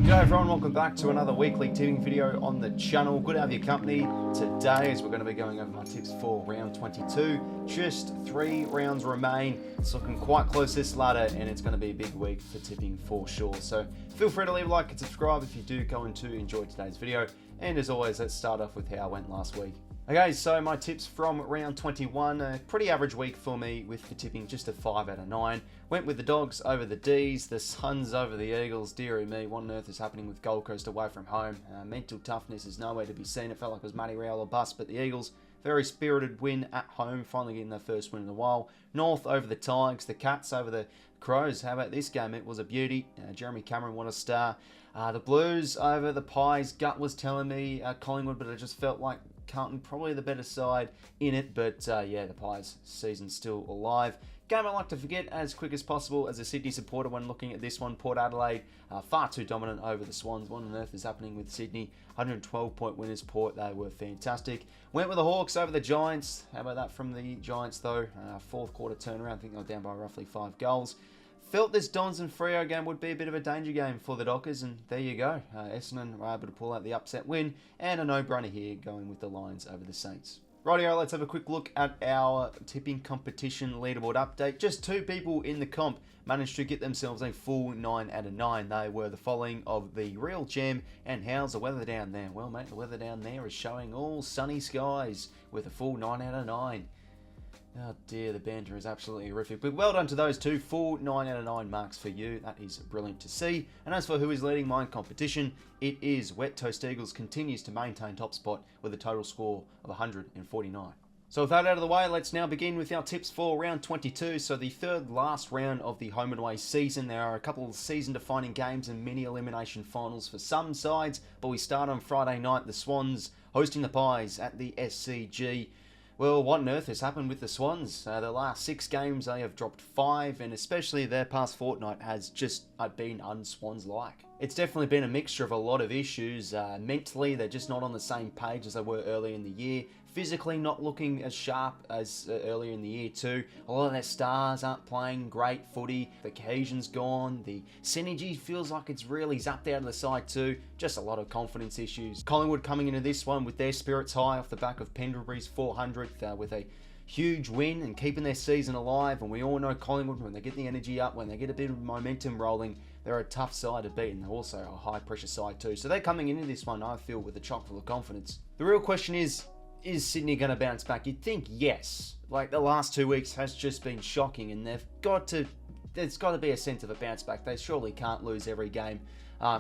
G'day everyone, welcome back to another weekly tipping video on the channel. Good to have your company today as we're going to be going over my tips for round 22. Just 3 rounds remain. It's looking quite close this ladder and it's going to be a big week for tipping for sure. So feel free to leave a like and subscribe if you do going to enjoy today's video. And as always, let's start off with how I went last week. Okay, so my tips from round 21, a pretty average week for me with the tipping, just a 5 out of 9. Went with the Dogs over the Ds, the Suns over the Eagles. Deary me, what on earth is happening with Gold Coast away from home? Mental toughness is nowhere to be seen. It felt like it was 𝐼𝐻𝐼𝐿 or bust, but the Eagles, very spirited win at home, finally getting their first win in a while. North over the Tigers, the Cats over the Crows. How about this game? It was a beauty. Jeremy Cameron, what a star. The Blues over the Pies. Gut was telling me Collingwood, but I just felt like Carlton probably the better side in it, but yeah, the Pies season's still alive. Game I like to forget as quick as possible as a Sydney supporter when looking at this one. Port Adelaide, far too dominant over the Swans. What on earth is happening with Sydney? 112-point winners, Port, they were fantastic. Went with the Hawks over the Giants. How about that from the Giants though? Fourth quarter turnaround, I think they were down by roughly 5 goals. Felt this Dons and Freo game would be a bit of a danger game for the Dockers, and there you go. Essendon were able to pull out the upset win, and a no-brainer here going with the Lions over the Saints. Rightio, let's have a quick look at our tipping competition leaderboard update. Just 2 people in the comp managed to get themselves a full 9 out of 9. They were the following of the Real Gem and how's the weather down there? Well, mate, the weather down there is showing all sunny skies with a full 9 out of 9. Oh dear, the banter is absolutely horrific. But well done to those 2. Full 9 out of 9 marks for you. That is brilliant to see. And as for who is leading my competition, it is Wet Toast Eagles continues to maintain top spot with a total score of 149. So with that out of the way, let's now begin with our tips for round 22. So the third last round of the home and away season. There are a couple of season-defining games and mini elimination finals for some sides. But we start on Friday night, the Swans hosting the Pies at the SCG. Well, what on earth has happened with the Swans? The last 6 games, they have dropped 5, and especially their past fortnight has just been un-Swans-like. It's definitely been a mixture of a lot of issues. Mentally, they're just not on the same page as they were early in the year. Physically, not looking as sharp as earlier in the year too. A lot of their stars aren't playing great footy. The cohesion's gone. The synergy feels like it's really zapped out of the side too. Just a lot of confidence issues. Collingwood coming into this one with their spirits high off the back of Pendlebury's 400th with a huge win and keeping their season alive. And we all know Collingwood, when they get the energy up, when they get a bit of momentum rolling, they're a tough side to beat, and they're also a high pressure side too. So they're coming into this one, I feel, with a chock full of confidence. The real question is Sydney going to bounce back? You'd think yes. Like, the last 2 weeks has just been shocking, and there's got to be a sense of a bounce back. They surely can't lose every game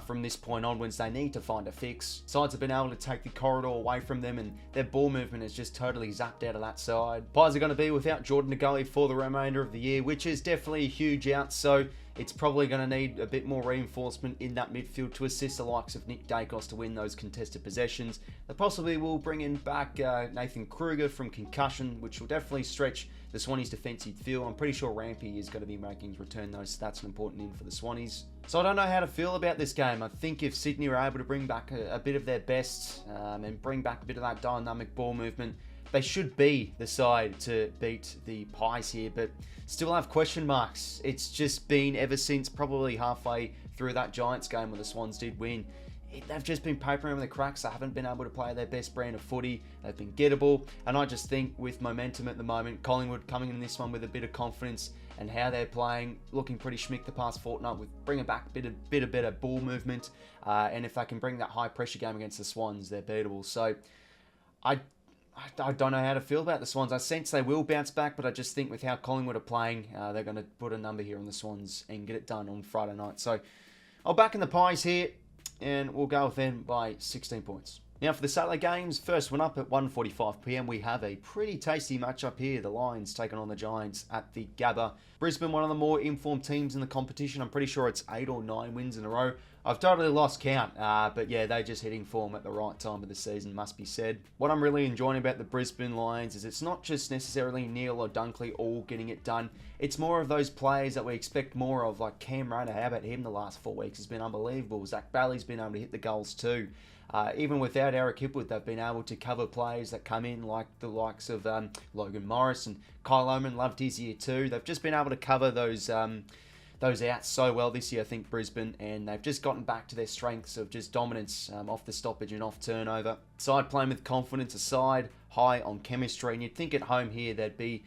from this point onwards. They need to find a fix. Sides have been able to take the corridor away from them, and their ball movement is just totally zapped out of that side. Pies are going to be without Jordan 𝐸 for the remainder of the year, which is definitely a huge out, so it's probably going to need a bit more reinforcement in that midfield to assist the likes of Nick Daicos to win those contested possessions. They possibly will bring in back Nathan Kruger from concussion, which will definitely stretch the Swannies' defensive field. I'm pretty sure Rampy is going to be making his return, though, so that's an important in for the Swannies. So I don't know how to feel about this game. I think if Sydney are able to bring back a bit of their best and bring back a bit of that dynamic ball movement, they should be the side to beat the Pies here, but still have question marks. It's just been ever since probably halfway through that Giants game where the Swans did win. They've just been papering over the cracks. They haven't been able to play their best brand of footy. They've been gettable, and I just think with momentum at the moment, Collingwood coming in this one with a bit of confidence and how they're playing, looking pretty schmick the past fortnight with bringing back a bit of better ball movement, and if they can bring that high pressure game against the Swans, they're beatable. So I don't know how to feel about the Swans. I sense they will bounce back, but I just think with how Collingwood are playing, they're going to put a number here on the Swans and get it done on Friday night. So I'll back in the Pies here, and we'll go with them by 16 points. Now for the Saturday games, first one up at 1:45 PM, we have a pretty tasty matchup here. The Lions taking on the Giants at the Gabba. Brisbane, one of the more informed teams in the competition. I'm pretty sure it's 8 or 9 wins in a row. I've totally lost count, but yeah, they're just hitting form at the right time of the season, must be said. What I'm really enjoying about the Brisbane Lions is it's not just necessarily Neil or Dunkley all getting it done. It's more of those players that we expect more of, like Cam Rayner. How about him the last 4 weeks? Has been unbelievable. Zach Bailey's been able to hit the goals too. Even without 𝐼𝐻𝐼𝐿, they've been able to cover players that come in, like the likes of Logan Morris, and Kyle Oman loved his year too. They've just been able to cover those those out so well this year, I think, Brisbane, and they've just gotten back to their strengths of just dominance off the stoppage and off turnover. Side playing with confidence aside, high on chemistry, and you'd think at home here they'd be,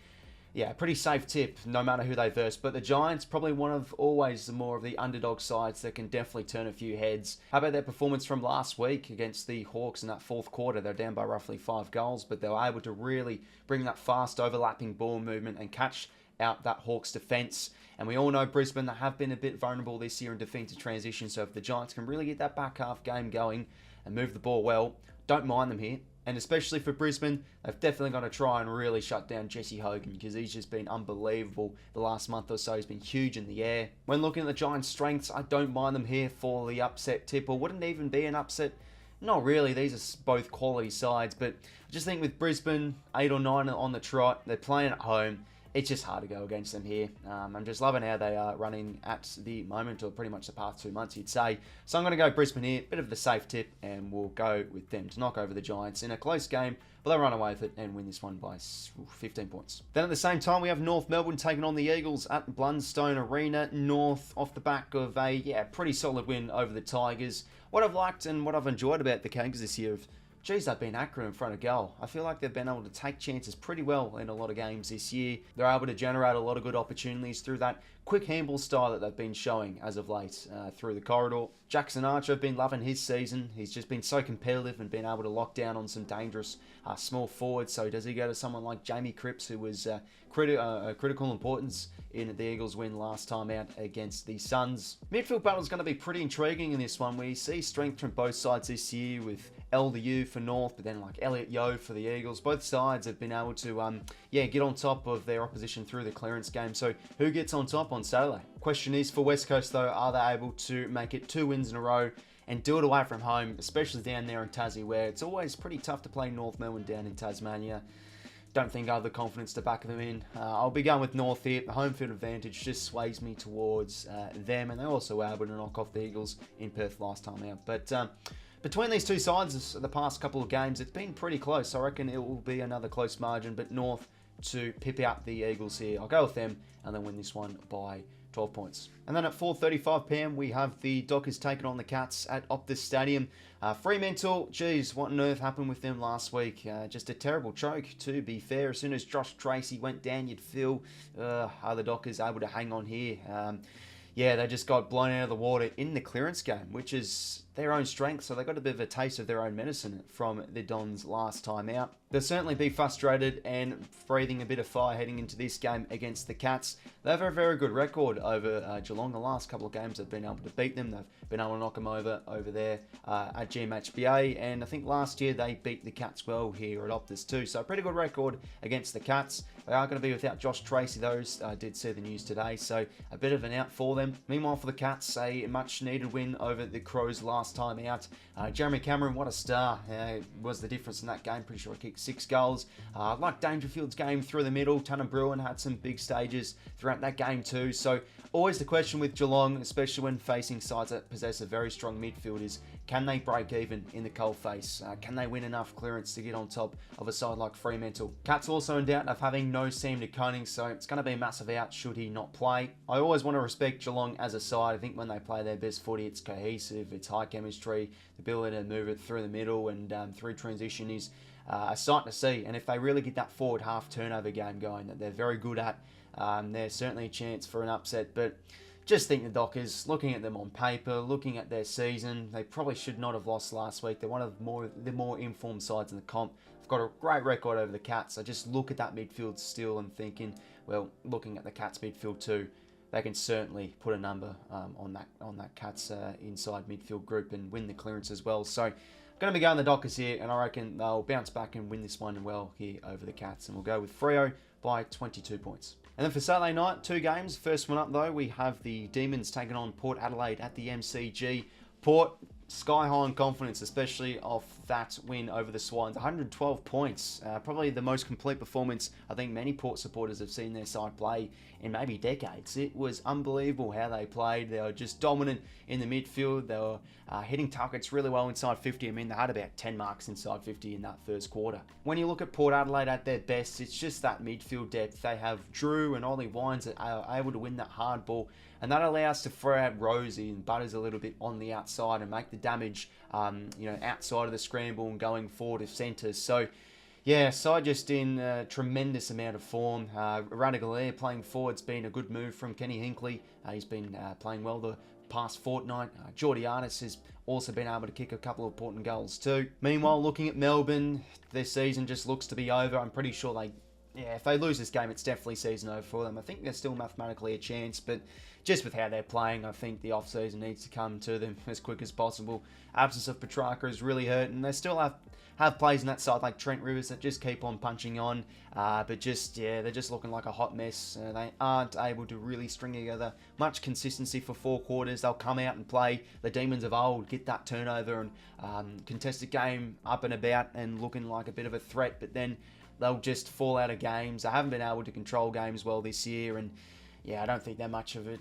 yeah, a pretty safe tip no matter who they verse. But the Giants, probably one of always the more of the underdog sides that can definitely turn a few heads. How about their performance from last week against the Hawks in that fourth quarter? They're down by roughly 5 goals, but they were able to really bring that fast overlapping ball movement and catch out that Hawks defence. And we all know Brisbane, they have been a bit vulnerable this year in defensive transition, so if the Giants can really get that back half game going and move the ball well, don't mind them here. And especially for Brisbane, they've definitely got to try and really shut down 𝐼𝐻𝐿𝐼𝐻𝐿, because he's just been unbelievable the last month or so. He's been huge in the air. When looking at the Giants' strengths, I don't mind them here for the upset tip, or wouldn't even be an upset. Not really, these are both quality sides, but I just think with Brisbane, 8 or 9 on the trot, they're playing at home. It's just hard to go against them here. I'm just loving how they are running at the moment, or pretty much the past 2 months, you'd say. So I'm going to go Brisbane here, bit of the safe tip, and we'll go with them to knock over the Giants in a close game, but they'll run away with it and win this one by 15 points. Then at the same time, we have North Melbourne taking on the Eagles at Blundstone Arena. North off the back of a pretty solid win over the Tigers. What I've liked and what I've enjoyed about the Kangas this year, geez, they've been accurate in front of goal. I feel like they've been able to take chances pretty well in a lot of games this year. They're able to generate a lot of good opportunities through that quick handball style that they've been showing as of late through the corridor. Jackson Archer, I've been loving his season. He's just been so competitive and been able to lock down on some dangerous small forwards. So does he go to someone like 𝐼𝐻𝐿𝐼𝐻𝐿, who was critical importance in the Eagles' win last time out against the Suns? Midfield battle is going to be pretty intriguing in this one. We see strength from both sides this year, with 𝐿𝐷𝐻𝐿 for North, but then like 𝐿𝐻𝐻𝐿𝐼𝐻𝐿 for the Eagles. Both sides have been able to get on top of their opposition through the clearance game. So who gets on top on Saturday? Question is for West Coast though, are they able to make it 2 wins in a row and do it away from home, especially down there in Tassie, where it's always pretty tough to play North Melbourne down in Tasmania. Don't think I have the confidence to back them in. I'll be going with North here. The home field advantage just sways me towards them, and they also were able to knock off the Eagles in Perth last time out. But between these two sides, the past couple of games, it's been pretty close. I reckon it will be another close margin, but North to pip out the Eagles here. I'll go with them and then win this one by 12 points. And then at 4:35 p.m, we have the Dockers taking on the Cats at Optus Stadium. Fremantle, geez, what on earth happened with them last week? Just a terrible choke, to be fair. As soon as Josh Tracy went down, you'd feel, are the Dockers able to hang on here? Yeah, they just got blown out of the water in the clearance game, which is their own strength, so they got a bit of a taste of their own medicine from the Dons last time out. They'll certainly be frustrated and breathing a bit of fire heading into this game against the Cats. They have a very good record over Geelong. The last couple of games they've been able to beat them. They've been able to knock them over there at 𝐷WS, and I think last year they beat the Cats well here at Optus too. So a pretty good record against the Cats. They are going to be without Josh Tracy though. I did see the news today, so a bit of an out for them. Meanwhile for the Cats, a much needed win over the Crows last time out. Jeremy Cameron, what a star. Was the difference in that game. Pretty sure he kicked 6 goals. Like Dangerfield's game through the middle, Tanner Bruin had some big stages throughout that game too. So always the question with Geelong, especially when facing sides that possess a very strong midfield, is can they break even in the coalface? Can they win enough clearance to get on top of a side like Fremantle? Cats also in doubt of having no Sam DeConing, so it's going to be a massive out should he not play. I always want to respect Geelong as a side. I think when they play their best footy, it's cohesive, it's high chemistry, the ability to move it through the middle and through transition is a sight to see. And if they really get that forward half turnover game going that they're very good at, there's certainly a chance for an upset. But just think the Dockers, looking at them on paper, looking at their season, they probably should not have lost last week. They're one of the more informed sides in the comp. They've got a great record over the Cats. I just look at that midfield still and thinking, well, looking at the Cats midfield too, they can certainly put a number on that Cats inside midfield group and win the clearance as well. So going to be going the Dockers here, and I reckon they'll bounce back and win this one well here over the Cats. And we'll go with Freo by 22 points. And then for Saturday night, 2 games. First one up though, we have the Demons taking on Port Adelaide at the MCG. Port sky high in confidence, especially off that win over the Swans. 112 points. Probably the most complete performance I think many Port supporters have seen their side play in maybe decades. It was unbelievable how they played. They were just dominant in the midfield. They were hitting targets really well inside 50. I mean, they had about 10 marks inside 50 in that first quarter. When you look at Port Adelaide at their best, it's just that midfield depth. They have Drew and Ollie Wines that are able to win that hard ball, and that allows to throw out Rosie and Butters a little bit on the outside and make the damage, outside of the scramble and going forward of centres. So, yeah, side just in a tremendous amount of form. 𝐼𝐴 playing forward's been a good move from Kenny Hinkley. He's been playing well the past fortnight. 𝐼𝐻𝐼𝐷𝐪 has also been able to kick a couple of important goals too. Meanwhile, looking at Melbourne, their season just looks to be over. I'm pretty sure if they lose this game, it's definitely season over for them. I think there's still mathematically a chance, but just with how they're playing, I think the off-season needs to come to them as quick as possible. Absence of Petrarca is really hurt, and they still have players in that side like Trent Rivers that just keep on punching on, but they're just looking like a hot mess. They aren't able to really string together much consistency for 4 quarters. They'll come out and play the demons of old, get that turnover and contest a game up and about and looking like a bit of a threat, but then they'll just fall out of games. They haven't been able to control games well this year, and I don't think they're much of it.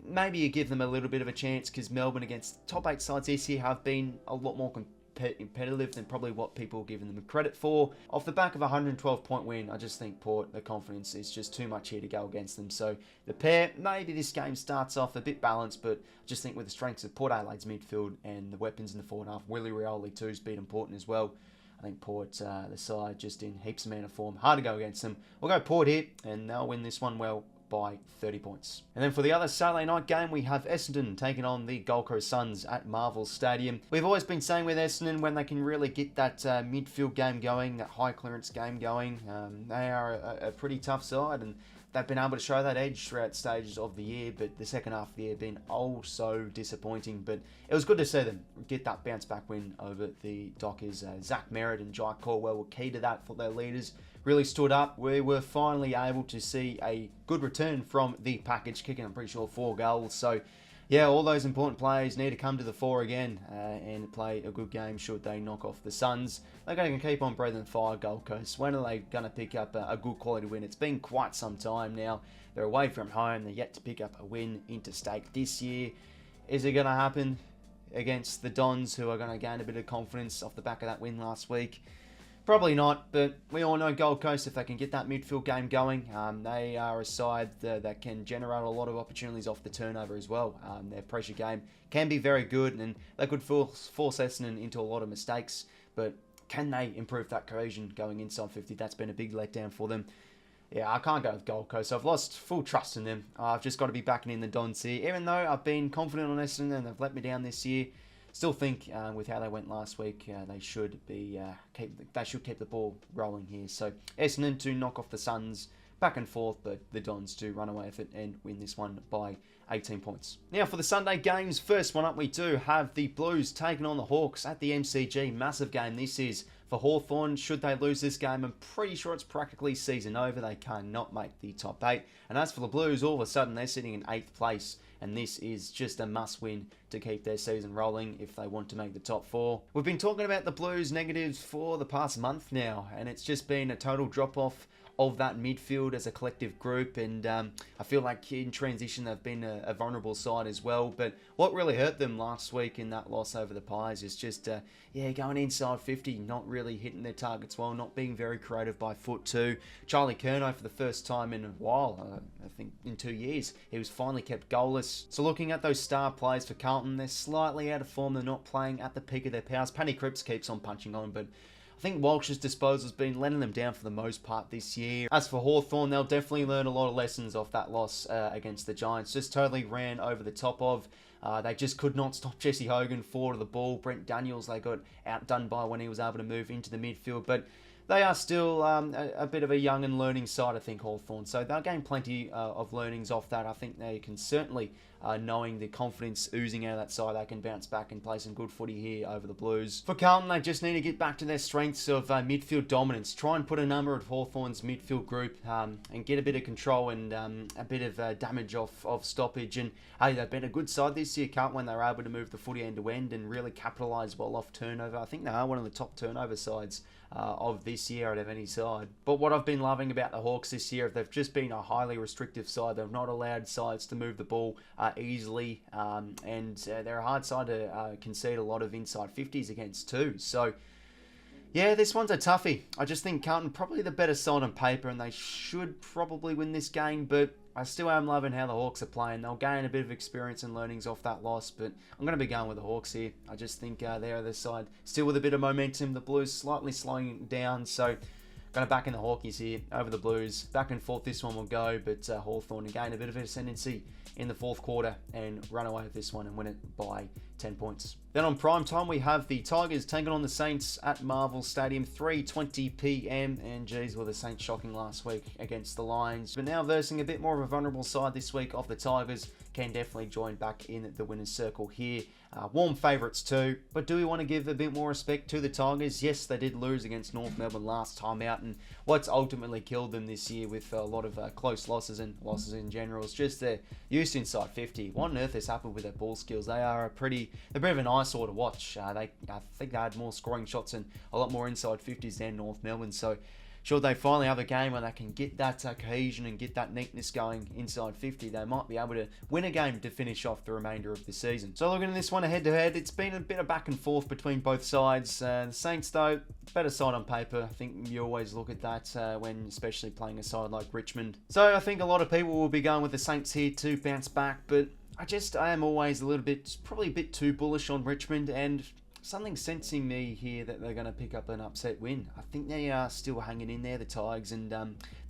Maybe you give them a little bit of a chance because Melbourne against top 8 sides this year have been a lot more competitive than probably what people are giving them credit for. Off the back of a 112-point win, I just think Port, the confidence is just too much here to go against them. So the pair, maybe this game starts off a bit balanced, but I just think with the strengths of Port Adelaide's midfield and the weapons in the forward half, Willie Rioli too has been important as well. I think Port, the side, just in heaps amount of form. Hard to go against them. We'll go Port here, and they'll win this one well by 30 points. And then for the other Saturday night game, we have Essendon taking on the Gold Coast Suns at Marvel Stadium. We've always been saying with Essendon, when they can really get that midfield game going, that high clearance game going, they are a pretty tough side, and they've been able to show that edge throughout stages of the year, but the second half of the year been so disappointing. But it was good to see them get that bounce back win over the Dockers. Zach Merritt and 𝐼𝐻𝐿 𝐼𝐻𝐿 were key to that for their leaders. Really stood up. We were finally able to see a good return from the package, kicking, I'm pretty sure, 4 goals. So, yeah, all those important players need to come to the fore again and play a good game should they knock off the Suns. They're going to keep on breathing fire, Gold Coast. When are they going to pick up a good quality win? It's been quite some time now. They're away from home. They're yet to pick up a win interstate this year. Is it going to happen against the Dons, who are going to gain a bit of confidence off the back of that win last week? Probably not, but we all know Gold Coast, if they can get that midfield game going, they are a side that can generate a lot of opportunities off the turnover as well. Their pressure game can be very good, and they could force Essendon into a lot of mistakes, but can they improve that cohesion going inside 50? That's been a big letdown for them. Yeah, I can't go with Gold Coast. I've lost full trust in them. I've just got to be backing in the Dons here. Even though I've been confident on Essendon and they've let me down this year, still think with how they went last week, they should keep the ball rolling here. So Essendon to knock off the Suns, back and forth, but the Dons to run away with it and win this one by 18 points. Now for the Sunday games, first one up, we do have the Blues taking on the Hawks at the MCG. Massive game this is for Hawthorn. Should they lose this game, I'm pretty sure it's practically season over. They cannot make the top 8. And as for the Blues, all of a sudden they're sitting in 8th place. And this is just a must-win to keep their season rolling if they want to make the top 4. We've been talking about the Blues negatives for the past month now, and it's just been a total drop-off of that midfield as a collective group, and I feel like in transition they've been a vulnerable side as well. But what really hurt them last week in that loss over the Pies is just going inside 50, not really hitting their targets well, not being very creative by foot too. Charlie Curnow, for the first time in a while, I think in 2 years, he was finally kept goalless. So looking at those star players for Carlton, they're slightly out of form. They're not playing at the peak of their powers. Paddy Cripps keeps on punching on, but I think Walsh's disposal's been letting them down for the most part this year. As for Hawthorn, they'll definitely learn a lot of lessons off that loss against the Giants. Just totally ran over the top of. They just could not stop Jesse Hogan forward of the ball. Brent Daniels, they got outdone by when he was able to move into the midfield. But they are still a bit of a young and learning side, I think, Hawthorn. So they'll gain plenty of learnings off that. I think they can certainly knowing the confidence oozing out of that side, they can bounce back and play some good footy here over the Blues. For Carlton, they just need to get back to their strengths of midfield dominance, try and put a number of Hawthorn's midfield group and get a bit of control and a bit of damage off stoppage. And hey, they've been a good side this year, Carlton, when they were able to move the footy end to end and really capitalise well off turnover. I think they are one of the top turnover sides of this year out of any side. But what I've been loving about the Hawks this year, they've just been a highly restrictive side. They've not allowed sides to move the ball easily, and they're a hard side to concede a lot of inside 50s against too. So yeah, this one's a toughie. I just think Carlton probably the better side on paper, and they should probably win this game, but I still am loving how the Hawks are playing. They'll gain a bit of experience and learnings off that loss, but I'm going to be going with the Hawks here. I just think they're the side still with a bit of momentum. The Blues slightly slowing down, so going to back in the Hawkies here over the Blues. Back and forth this one will go, but Hawthorn gain a bit of ascendancy in the fourth quarter and run away with this one and win it by 10 points. Then on prime time, we have the Tigers taking on the Saints at Marvel Stadium, 3:20 p.m. And geez, were the Saints shocking last week against the Lions. But now versing a bit more of a vulnerable side this week of the Tigers, can definitely join back in the winner's circle here. Warm favourites too, but do we want to give a bit more respect to the Tigers? Yes, they did lose against North Melbourne last time out, and what's ultimately killed them this year with a lot of close losses and losses in general is just their use inside 50. What on earth has happened with their ball skills? They are a bit of an eyesore to watch. I think they had more scoring shots and a lot more inside 50s than North Melbourne, so should they finally have a game where they can get that cohesion and get that neatness going inside 50, they might be able to win a game to finish off the remainder of the season. So looking at this one head-to-head, it's been a bit of back and forth between both sides. The Saints, though, better side on paper. I think you always look at that when especially playing a side like Richmond. So I think a lot of people will be going with the Saints here to bounce back, but I am always probably a bit too bullish on Richmond, and something sensing me here that they're going to pick up an upset win. I think they are still hanging in there, the Tigers, and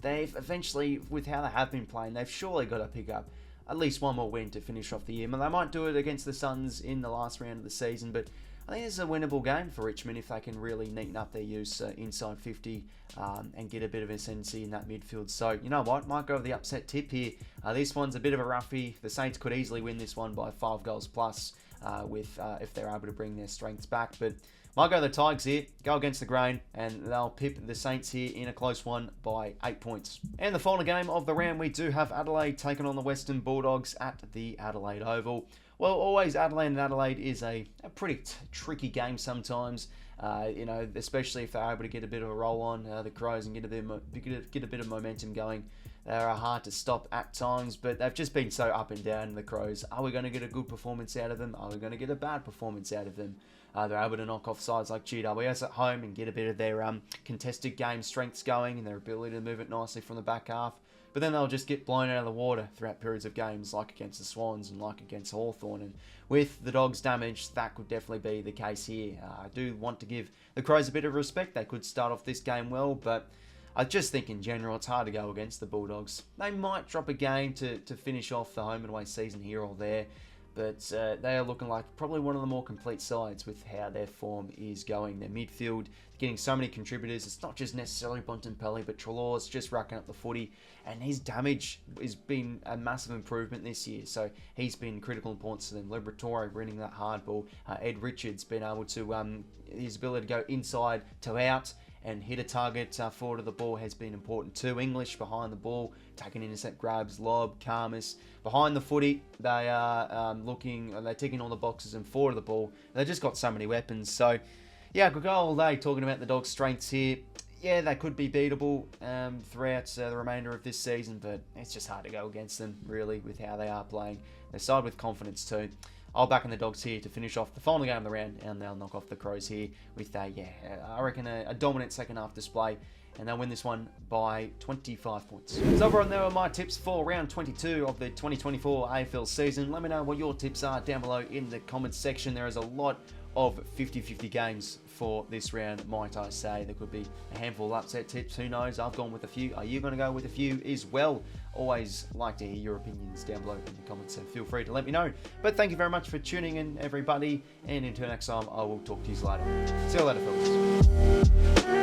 they've eventually, with how they have been playing, they've surely got to pick up at least one more win to finish off the year. They might do it against the Suns in the last round of the season, but I think it's a winnable game for Richmond if they can really neaten up their use inside 50 and get a bit of ascendancy in that midfield. So, you know what? Might go with the upset tip here. This one's a bit of a roughie. The Saints could easily win this one by 5 goals plus if they're able to bring their strengths back. But might go the Tigers here, go against the grain, and they'll pip the Saints here in a close one by 8 points. And the final game of the round, we do have Adelaide taking on the Western Bulldogs at the Adelaide Oval. Well, always Adelaide is a pretty tricky game sometimes. Especially if they're able to get a bit of a roll on the Crows and get a bit of momentum going. They're hard to stop at times, but they've just been so up and down, the Crows. Are we going to get a good performance out of them? Are we going to get a bad performance out of them? They're able to knock off sides like GWS at home and get a bit of their contested game strengths going and their ability to move it nicely from the back half. But then they'll just get blown out of the water throughout periods of games, like against the Swans and like against Hawthorn. And with the Dogs' damage, that could definitely be the case here. I do want to give the Crows a bit of respect. They could start off this game well, but I just think in general it's hard to go against the Bulldogs. They might drop a game to finish off the home and away season here or there, but they are looking like probably one of the more complete sides with how their form is going. Their midfield, getting so many contributors. It's not just necessarily Bontempelli, but Treloar's just racking up the footy, and his damage has been a massive improvement this year. So he's been critical importance to them. Leaderboard winning that hard ball. Ed Richards been able to, his ability to go inside to out and hit a target forward of the ball has been important too. English behind the ball, taking intercept grabs, lob, Karmas. Behind the footy, they are they're ticking all the boxes and forward of the ball. They've just got so many weapons. So, yeah, I could go all day talking about the Dogs' strengths here. Yeah, they could be beatable throughout the remainder of this season, but it's just hard to go against them, really, with how they are playing. They side with confidence too. I'll back in the Dogs here to finish off the final game of the round, and they'll knock off the Crows here with I reckon a dominant second half display, and they'll win this one by 25 points. So everyone, there are my tips for round 22 of the 2024 AFL season. Let me know what your tips are down below in the comments section. There is a lot of 50-50 games for this round, might I say. There could be a handful of upset tips, who knows. I've gone with a few. Are you going to go with a few as well? Always like to hear your opinions down below in the comments, so feel free to let me know. But thank you very much for tuning in, everybody, and until next time, I will talk to you later. See you later, fellas.